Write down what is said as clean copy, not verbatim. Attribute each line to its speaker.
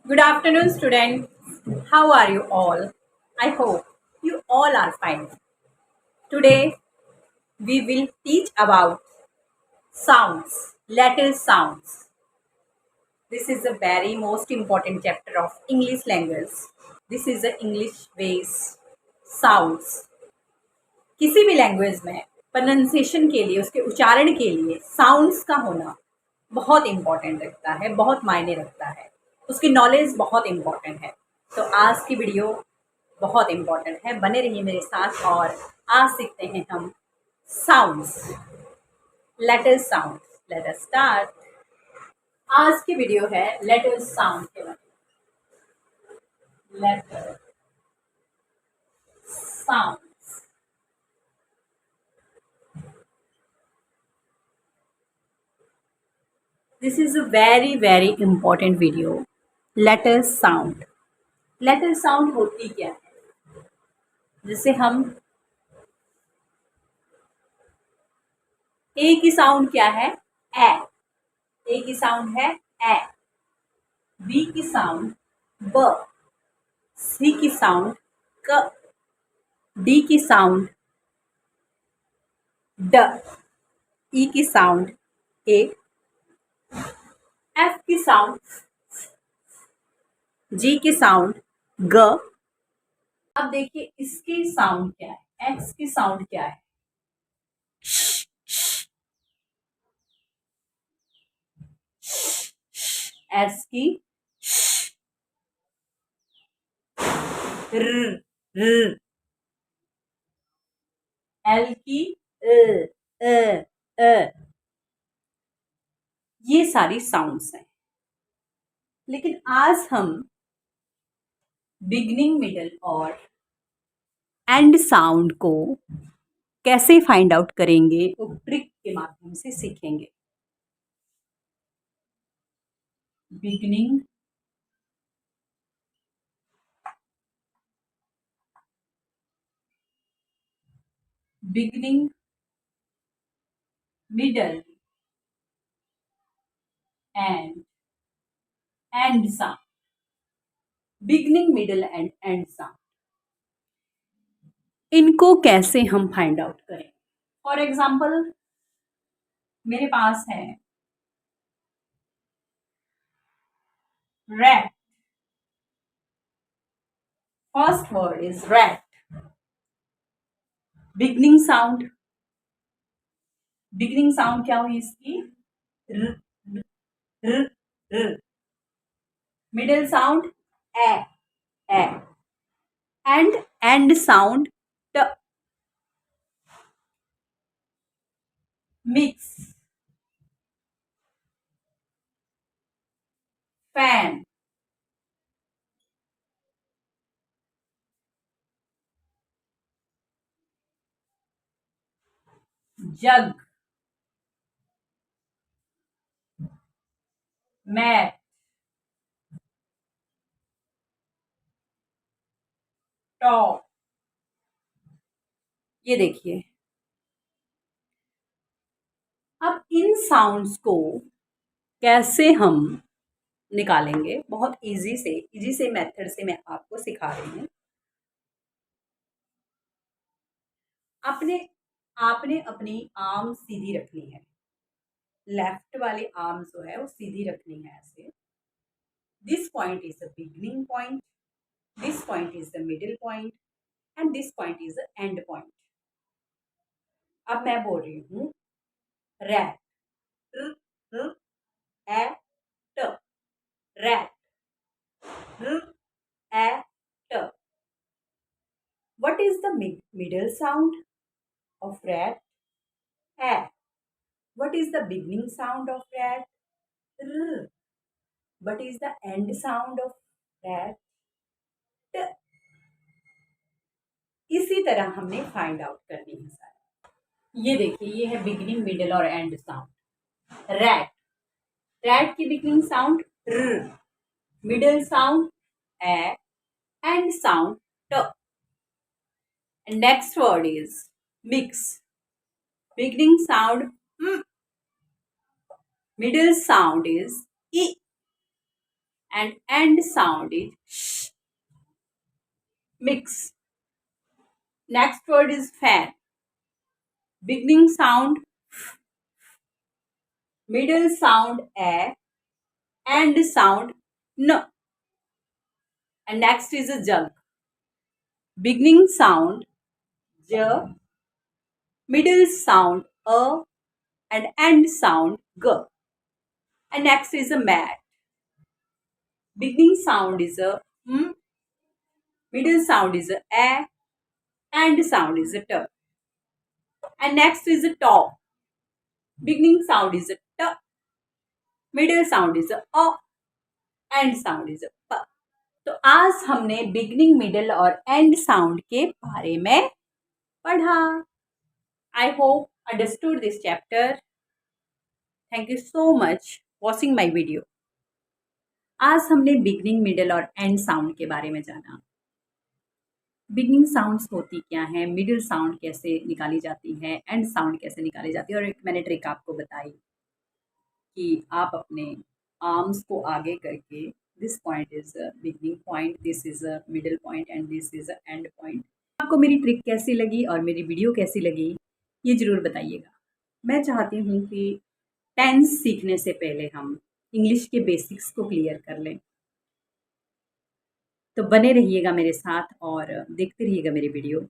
Speaker 1: Good afternoon, students. How are you all? I hope you all are fine. Today, we will teach about sounds, letter sounds. This is a very most important chapter of English language. This is the English base sounds. किसी भी language में pronunciation के लिए, उसके उच्चारण के लिए sounds का होना बहुत इम्पोर्टेंट रखता है, बहुत मायने रखता है। उसकी नॉलेज बहुत इम्पोर्टेंट है। तो आज की वीडियो बहुत इम्पोर्टेंट है, बने रहिए मेरे साथ और आज सीखते हैं हम sounds, letter sounds. Let us start. आज की वीडियो है लेटर साउंड के बारे में। Letter sound, this is a very important video. Letter sound, letter sound होती क्या है? जैसे हम ए की साउंड क्या है? ए। ए की साउंड है ए। बी की साउंड ब। सी की साउंड क। डी की साउंड ड। ई की साउंड ए। एफ की साउंड, जी की साउंड ग। अब देखिए इसकी साउंड क्या है, एक्स की साउंड क्या है? एस की र, र। एल की अ। ये सारी साउंड्स हैं। लेकिन आज हम बिगनिंग, मिडल और एंड साउंड को कैसे फाइंड आउट करेंगे वो ट्रिक के माध्यम से सीखेंगे। Beginning, beginning, middle end end sound. Beginning, middle end end sound, इनको कैसे हम फाइंड आउट करें? फॉर एग्जाम्पल मेरे पास है rat. First word is rat. Beginning sound, beginning sound क्या हुई इसकी? र, र, र। मिडल साउंड ए, ए। एंड साउंड ट। Mix, fan, jug, mat, top. ये देखिए, अब इन साउंड्स को कैसे हम निकालेंगे? बहुत इजी से मेथड से मैं आपको सिखा रही हूँ। आपने आपने अपनी आर्म सीधी रखनी है। लेफ्ट वाली आर्म जो है वो सीधी रखनी है ऐसे। This point is the beginning point, this point is the middle point and this point is the end point. अब मैं बोल रही हूँ रैट, र, र, ए, ट। Rat, r, a, t. What is the middle sound of rat? A. What is the beginning sound of rat? R. What is the end sound of rat? T. इसी तरह हमने find out करनी है सारा। ये देखिए, ये है बिगिनिंग, मिडिल और एंड साउंड। रैट, रैट की बिगिनिंग साउंड र, मिडिल साउंड ए, एंड साउंड ट। And next word is mix. Beginning sound m, middle sound is e, and end sound is sh. Mix. Next word is fan. Beginning sound middle sound a, end sound n. And next is a jug. Beginning sound j, middle sound a, and end sound g. And next is a mat. Beginning sound is a m, middle sound is a, end sound is a t. And next is a top. Beginning sound is a t, middle sound is a, and sound is प. तो आज हमने beginning middle और end sound के बारे में पढ़ा. I hope understood this chapter. Thank you so much watching my video. आज हमने बिगनिंग मिडल और एंड साउंड के बारे में जाना. बिगनिंग साउंड्स होती क्या है, मिडिल साउंड कैसे निकाली जाती है, एंड साउंड कैसे निकाली जाती है, और एक मैंने ट्रिक आपको बताई कि आप अपने आर्म्स को आगे करके this point is a beginning point, this is a middle point and this is a and point. आपको मेरी ट्रिक कैसी लगी और मेरी वीडियो कैसी लगी ये ज़रूर बताइएगा. मैं चाहती हूँ कि टेंस सीखने से पहले हम इंग्लिश के बेसिक्स को क्लियर कर लें. तो बने रहिएगा मेरे साथ और देखते रहिएगा मेरी वीडियो.